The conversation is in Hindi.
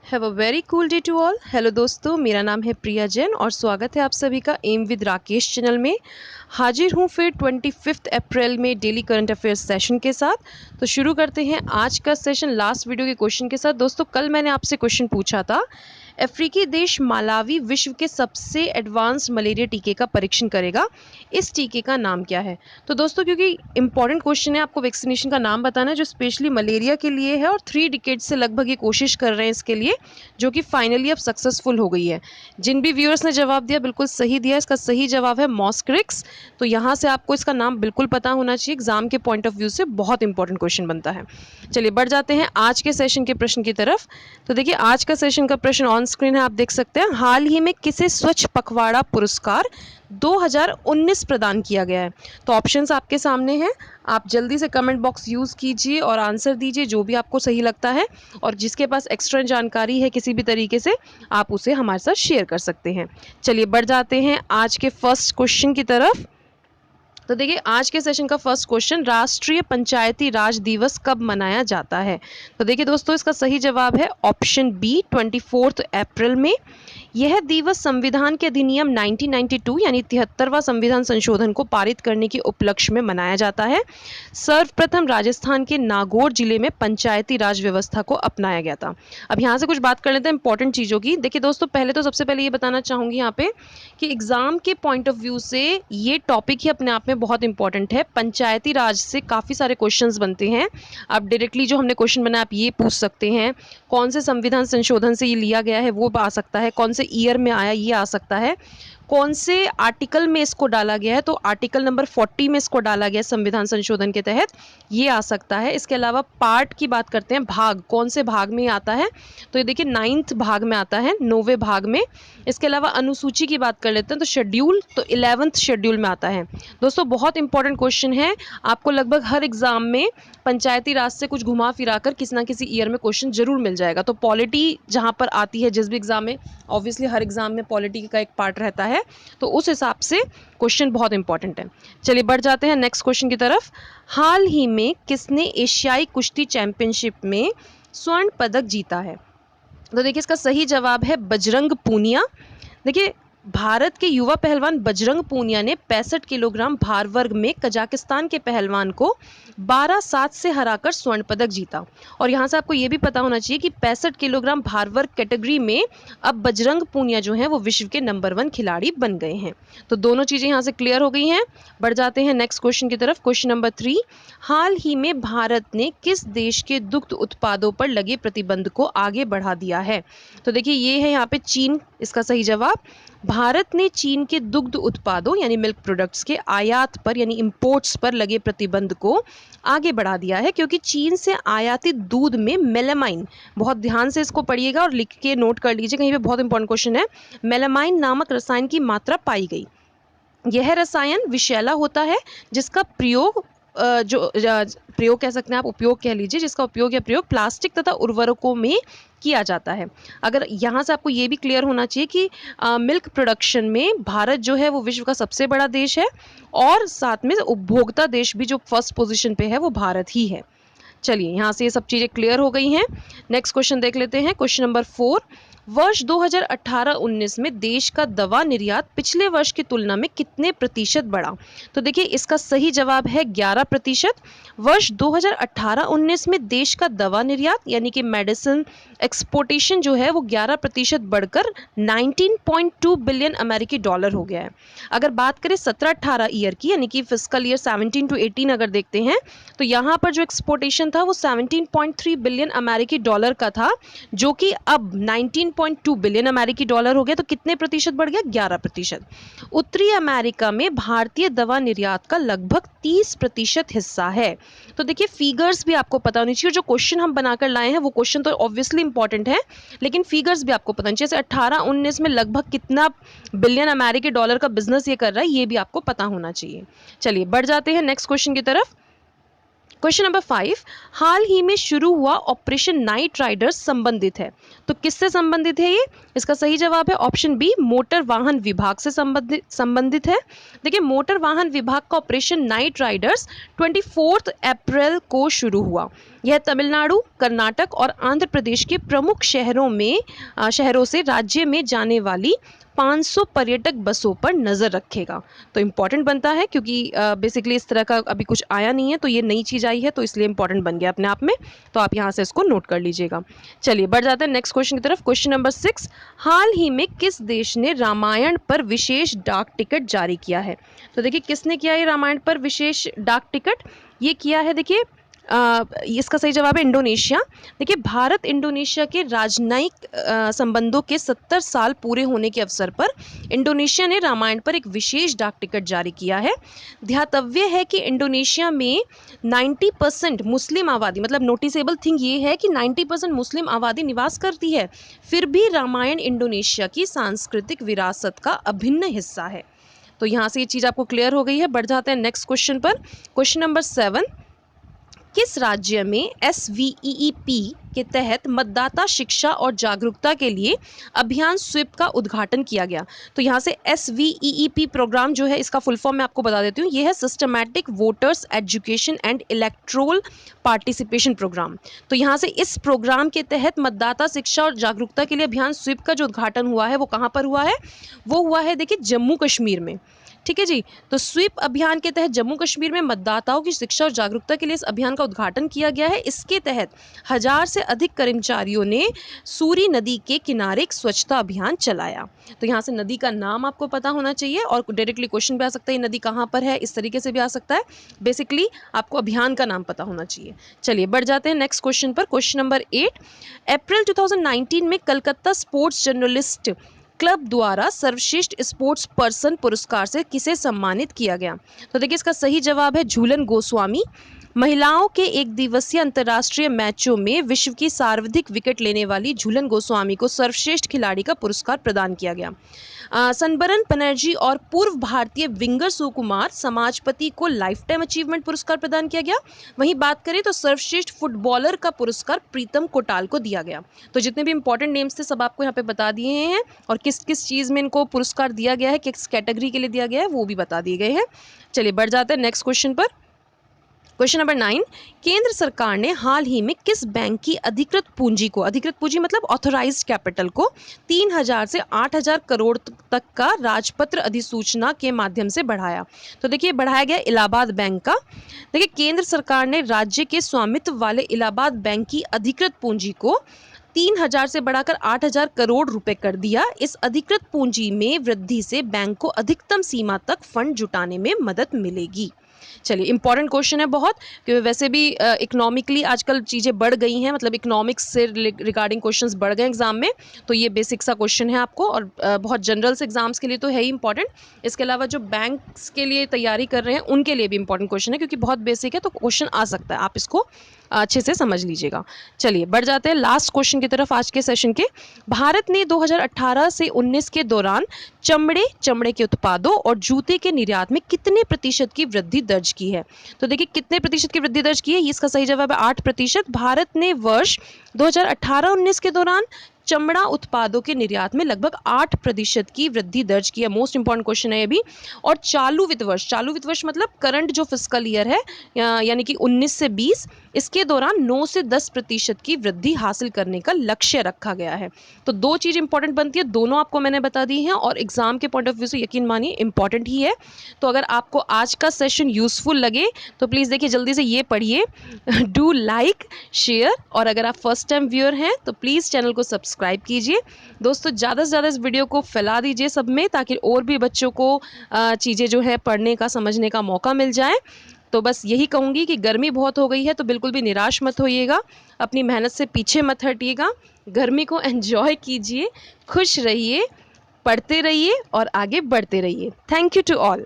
Have a very cool day to all. Hello दोस्तों, मेरा नाम है प्रिया जैन और स्वागत है आप सभी का एम विद राकेश चैनल में। हाजिर हूँ फिर 25 अप्रैल में डेली करंट अफेयर्स सेशन के साथ। तो शुरू करते हैं आज का सेशन लास्ट वीडियो के क्वेश्चन के साथ। दोस्तों, कल मैंने आपसे क्वेश्चन पूछा था, अफ्रीकी देश मालावी विश्व के सबसे एडवांस मलेरिया टीके का परीक्षण करेगा, इस टीके का नाम क्या है। तो दोस्तों, क्योंकि इंपॉर्टेंट क्वेश्चन है, आपको वैक्सीनेशन का नाम बताना है जो स्पेशली मलेरिया के लिए है और 3 डिकेड से लगभग ये कोशिश कर रहे हैं इसके लिए, जो कि फाइनली अब सक्सेसफुल हो गई है। जिन भी व्यूअर्स ने जवाब दिया बिल्कुल सही दिया। इसका सही जवाब है मॉस्क्रिक्स। तो यहाँ से आपको इसका नाम बिल्कुल पता होना चाहिए, एग्जाम के पॉइंट ऑफ व्यू से बहुत इंपॉर्टेंट क्वेश्चन बनता है। चलिए बढ़ जाते हैं आज के सेशन के प्रश्न की तरफ। तो देखिए, आज का सेशन का प्रश्न ऑन स्क्रीन है, आप देख सकते हैं। हाल ही में किसे स्वच्छ पखवाड़ा पुरस्कार 2019 प्रदान किया गया है। तो ऑप्शंस आपके सामने हैं, आप जल्दी से कमेंट बॉक्स यूज़ कीजिए और आंसर दीजिए जो भी आपको सही लगता है, और जिसके पास एक्स्ट्रा जानकारी है किसी भी तरीके से आप उसे हमारे साथ शेयर कर सकते हैं। चलिए बढ़ जाते हैं आज के फर्स्ट क्वेश्चन की तरफ। तो देखिए, आज के सेशन का फर्स्ट क्वेश्चन, राष्ट्रीय पंचायती राज दिवस कब मनाया जाता है। तो देखिए दोस्तों, इसका सही जवाब है ऑप्शन बी, 24 अप्रैल में। यह दिवस संविधान के अधिनियम 1992 यानी 73वां संविधान संशोधन को पारित करने के उपलक्ष्य में मनाया जाता है। सर्वप्रथम राजस्थान के नागौर जिले में पंचायती राज व्यवस्था को अपनाया गया था। अब यहाँ से कुछ बात कर लेते हैं इंपॉर्टेंट चीज़ों की। देखिए दोस्तों, पहले तो सबसे पहले ये बताना चाहूँगी यहाँ पे कि एग्जाम के पॉइंट ऑफ व्यू से ये टॉपिक ही अपने आप में बहुत इंपॉर्टेंट है। पंचायती राज से काफ़ी सारे क्वेश्चंस बनते हैं। आप डायरेक्टली जो हमने क्वेश्चन बनाया आप ये पूछ सकते हैं, कौन से संविधान संशोधन से ये लिया गया है वो आ सकता है, कौन से ईयर में आया ये आ सकता है, कौन से आर्टिकल में इसको डाला गया है, तो आर्टिकल नंबर 40 में इसको डाला गया है संविधान संशोधन के तहत, ये आ सकता है। इसके अलावा पार्ट की बात करते हैं, भाग कौन से भाग में आता है, तो ये देखिए 9th भाग में आता है, 9वें भाग में। इसके अलावा अनुसूची की बात कर लेते हैं तो शेड्यूल, तो 11th शेड्यूल में आता है। दोस्तों बहुत इंपॉर्टेंट क्वेश्चन है, आपको लगभग हर एग्जाम में पंचायती राज से कुछ घुमा फिरा कर किसी ना किसी ईयर में क्वेश्चन जरूर मिल जाएगा। तो पॉलिटी जहाँ पर आती है जिस भी एग्जाम में, ऑब्वियसली हर एग्जाम में पॉलिटी का एक पार्ट रहता है, तो उस हिसाब से क्वेश्चन बहुत इंपॉर्टेंट है। चलिए बढ़ जाते हैं नेक्स्ट क्वेश्चन की तरफ। हाल ही में किसने एशियाई कुश्ती चैंपियनशिप में स्वर्ण पदक जीता है। तो देखिए, इसका सही जवाब है बजरंग पूनिया। देखिए, भारत के युवा पहलवान बजरंग पूनिया ने 65 किलोग्राम भार वर्ग में कजाकिस्तान के पहलवान को 12-7 से हराकर स्वर्ण पदक जीता। और यहाँ से आपको ये भी पता होना चाहिए कि 65 किलोग्राम भार वर्ग कैटेगरी में अब बजरंग पूनिया जो है वो विश्व के नंबर 1 खिलाड़ी बन गए हैं। तो दोनों चीज़ें यहाँ से क्लियर हो गई हैं। बढ़ जाते हैं नेक्स्ट क्वेश्चन की तरफ। क्वेश्चन नंबर 3, हाल ही में भारत ने किस देश के दुग्ध उत्पादों पर लगे प्रतिबंध को आगे बढ़ा दिया है। तो देखिए, ये है यहाँ पे चीन, इसका सही जवाब। भारत ने चीन के दुग्ध उत्पादों यानी मिल्क प्रोडक्ट्स के आयात पर यानी इंपोर्ट्स पर लगे प्रतिबंध को आगे बढ़ा दिया है, क्योंकि चीन से आयातित दूध में मेलामाइन, बहुत ध्यान से इसको पढ़िएगा और लिख के नोट कर लीजिए, कहीं पे बहुत इंपॉर्टेंट क्वेश्चन है, मेलामाइन नामक रसायन की मात्रा पाई गई। यह रसायन विषैला होता है जिसका प्रयोग प्रयोग कह सकते हैं आप, उपयोग कह लीजिए, जिसका उपयोग या प्रयोग प्लास्टिक तथा उर्वरकों में किया जाता है। अगर यहाँ से आपको ये भी क्लियर होना चाहिए कि मिल्क प्रोडक्शन में भारत जो है वो विश्व का सबसे बड़ा देश है, और साथ में उपभोक्ता देश भी जो फर्स्ट पोजीशन पे है वो भारत ही है। चलिए, यहाँ से ये सब चीज़ें क्लियर हो गई हैं। नेक्स्ट क्वेश्चन देख लेते हैं। क्वेश्चन नंबर 4, वर्ष 2018-19 में देश का दवा निर्यात पिछले वर्ष की तुलना में कितने प्रतिशत बढ़ा। तो देखिए, इसका सही जवाब है 11%। वर्ष 2018-19 में देश का दवा निर्यात यानी कि मेडिसिन एक्सपोर्टेशन जो है वो 11% बढ़कर 19.2 बिलियन अमेरिकी डॉलर हो गया है। अगर बात करें 17-18 ईयर की यानी कि फिस्कल ईयर 17 to 18 अगर देखते हैं, तो यहाँ पर जो एक्सपोर्टेशन था वो 17.3 बिलियन अमेरिकी डॉलर का था, जो कि अब 19.2 बिलियन अमेरिकी डॉलर हो गया। तो कितने प्रतिशत बढ़ गया, 11%। उत्तरी अमेरिका में भारतीय दवा निर्यात का लगभग 30% हिस्सा है। तो देखिए, फिगर्स भी आपको पता होनी चाहिए, जो क्वेश्चन हम बनाकर लाए हैं वो क्वेश्चन तो ऑब्वियसली इंपॉर्टेंट है, लेकिन फिगर्स भी आपको पता होनी चाहिए। जैसे 18-19 में लगभग कितना बिलियन अमेरिकी डॉलर का बिजनेस ये कर रहा है, ये भी आपको पता होना चाहिए। चलिए बढ़ जाते हैं नेक्स्ट क्वेश्चन की तरफ। क्वेश्चन नंबर 5, हाल ही में शुरू हुआ ऑपरेशन नाइट राइडर्स संबंधित है। तो किससे संबंधित है ये, इसका सही जवाब है ऑप्शन बी, मोटर वाहन विभाग से संबंधित है। देखिए, मोटर वाहन विभाग का ऑपरेशन नाइट राइडर्स 24 अप्रैल को शुरू हुआ। यह तमिलनाडु, कर्नाटक और आंध्र प्रदेश के प्रमुख शहरों से राज्य में जाने वाली 500 पर्यटक बसों पर नज़र रखेगा। तो इम्पॉर्टेंट बनता है क्योंकि बेसिकली इस तरह का अभी कुछ आया नहीं है, तो ये नई चीज़ आई है, तो इसलिए इम्पॉर्टेंट बन गया अपने आप में। तो आप यहाँ से इसको नोट कर लीजिएगा। चलिए बढ़ जाते हैं नेक्स्ट क्वेश्चन की तरफ। क्वेश्चन नंबर 6, हाल ही में किस देश ने रामायण पर विशेष डाक टिकट जारी किया है? तो देखिए किसने किया ये रामायण पर विशेष डाक टिकट? ये किया है देखिए इसका सही जवाब है इंडोनेशिया। देखिए भारत इंडोनेशिया के राजनयिक संबंधों के 70 साल पूरे होने के अवसर पर इंडोनेशिया ने रामायण पर एक विशेष डाक टिकट जारी किया है। ध्यातव्य है कि इंडोनेशिया में 90% मुस्लिम आबादी, मतलब नोटिसेबल थिंग ये है कि 90% मुस्लिम आबादी निवास करती है, फिर भी रामायण इंडोनेशिया की सांस्कृतिक विरासत का अभिन्न हिस्सा है। तो यहाँ से ये चीज़ आपको क्लियर हो गई है। बढ़ जाते हैं नेक्स्ट क्वेश्चन पर। क्वेश्चन नंबर 7, किस राज्य में SVEEP के तहत मतदाता शिक्षा और जागरूकता के लिए अभियान स्वीप का उद्घाटन किया गया? तो यहाँ से SVEEP प्रोग्राम जो है, इसका फुल फॉर्म मैं आपको बता देती हूँ। ये है systematic voters education and electoral participation programme. तो यहाँ से इस प्रोग्राम के तहत मतदाता शिक्षा और जागरूकता के लिए अभियान स्वीप का जो उद्घाटन हुआ है वो कहाँ पर हुआ है? वो हुआ है देखिए जम्मू कश्मीर में। ठीक है जी। तो स्वीप अभियान के तहत जम्मू कश्मीर में मतदाताओं की शिक्षा और जागरूकता के लिए इस अभियान का उद्घाटन किया गया है। इसके तहत 1000 से अधिक कर्मचारियों ने सूरी नदी के किनारे एक स्वच्छता अभियान चलाया। तो यहाँ से नदी का नाम आपको पता होना चाहिए और डायरेक्टली क्वेश्चन भी आ सकता है, ये नदी कहाँ पर है, इस तरीके से भी आ सकता है। बेसिकली आपको अभियान का नाम पता होना चाहिए। चलिए बढ़ जाते हैं नेक्स्ट क्वेश्चन पर। क्वेश्चन नंबर 8, अप्रैल 2019 में कलकत्ता स्पोर्ट्स जर्नलिस्ट क्लब द्वारा सर्वश्रेष्ठ स्पोर्ट्स पर्सन पुरस्कार से किसे सम्मानित किया गया? तो देखिए इसका सही जवाब है झूलन गोस्वामी। महिलाओं के एक दिवसीय अंतर्राष्ट्रीय मैचों में विश्व की सर्वाधिक विकेट लेने वाली झूलन गोस्वामी को सर्वश्रेष्ठ खिलाड़ी का पुरस्कार प्रदान किया गया। सनबरन बनर्जी और पूर्व भारतीय विंगर सुकुमार समाजपति को लाइफ टाइम अचीवमेंट पुरस्कार प्रदान किया गया। वहीं बात करें तो सर्वश्रेष्ठ फुटबॉलर का पुरस्कार प्रीतम कोटाल को दिया गया। तो जितने भी इंपॉर्टेंट नेम्स थे सब आपको यहाँ पे बता दिए हैं और किस किस चीज़ में इनको पुरस्कार दिया गया है, किस कैटेगरी के लिए दिया गया है, वो भी बता दिए गए हैं। चलिए बढ़ जाते हैं नेक्स्ट क्वेश्चन पर। क्वेश्चन नंबर 9, केंद्र सरकार ने हाल ही में किस बैंक की अधिकृत पूंजी मतलब ऑथोराइज्ड कैपिटल को 3000 से 8000 करोड़ तक का राजपत्र अधिसूचना के माध्यम से बढ़ाया? तो देखिए बढ़ाया गया इलाहाबाद बैंक का। देखिए केंद्र सरकार ने राज्य के स्वामित्व वाले इलाहाबाद बैंक की अधिकृत पूंजी को 3000 से बढ़ाकर 8000 करोड़ रुपए कर दिया। इस अधिकृत पूंजी में वृद्धि से बैंक को अधिकतम सीमा तक फंड जुटाने में मदद मिलेगी। चलिए इंपॉर्टेंट क्वेश्चन है बहुत, क्योंकि वैसे भी इकोनॉमिकली आजकल चीज़ें बढ़ गई हैं, मतलब इकोनॉमिक्स से रिगार्डिंग क्वेश्चंस बढ़ गए एग्जाम में। तो ये बेसिक सा क्वेश्चन है आपको और बहुत जनरल से एग्जाम्स के लिए तो है ही इंपॉर्टेंट। इसके अलावा जो बैंक्स के लिए तैयारी कर रहे हैं उनके लिए भी इंपॉर्टेंट क्वेश्चन है, क्योंकि बहुत बेसिक है तो क्वेश्चन आ सकता है, आप इसको अच्छे से समझ लीजिएगा। चलिए बढ़ जाते हैं लास्ट क्वेश्चन की तरफ आज के सेशन के। भारत ने 2018 से 19 के दौरान चमड़े के उत्पादों और जूते के निर्यात में कितने प्रतिशत की वृद्धि दर्ज की है? तो देखिए कितने प्रतिशत की वृद्धि दर्ज की है, इसका सही जवाब है 8%। भारत ने वर्ष 2018-19 के दौरान चमड़ा उत्पादों के निर्यात में लगभग 8% की वृद्धि दर्ज की है। मोस्ट इंपॉर्टेंट क्वेश्चन है ये भी। और चालू वित्त वर्ष मतलब करंट जो फिस्कल ईयर है यानी कि 19 से 20, इसके दौरान 9 से 10% की वृद्धि हासिल करने का लक्ष्य रखा गया है। तो दो चीज़ इंपॉर्टेंट बनती है, दोनों आपको मैंने बता दी हैं और एग्जाम के पॉइंट ऑफ व्यू से यकीन मानिए इंपॉर्टेंट ही है। तो अगर आपको आज का सेशन यूजफुल लगे तो प्लीज़ देखिए जल्दी से ये पढ़िए, डू लाइक शेयर, और अगर आप फर्स्ट टाइम व्यूअर हैं तो प्लीज़ चैनल को सब्सक्राइब कीजिए। दोस्तों ज़्यादा से ज़्यादा इस वीडियो को फैला दीजिए सब में, ताकि और भी बच्चों को चीज़ें जो है पढ़ने का समझने का मौका मिल जाए। तो बस यही कहूँगी कि गर्मी बहुत हो गई है तो बिल्कुल भी निराश मत होइएगा, अपनी मेहनत से पीछे मत हटिएगा, गर्मी को एंजॉय कीजिए, खुश रहिए, पढ़ते रहिए और आगे बढ़ते रहिए। Thank you to all.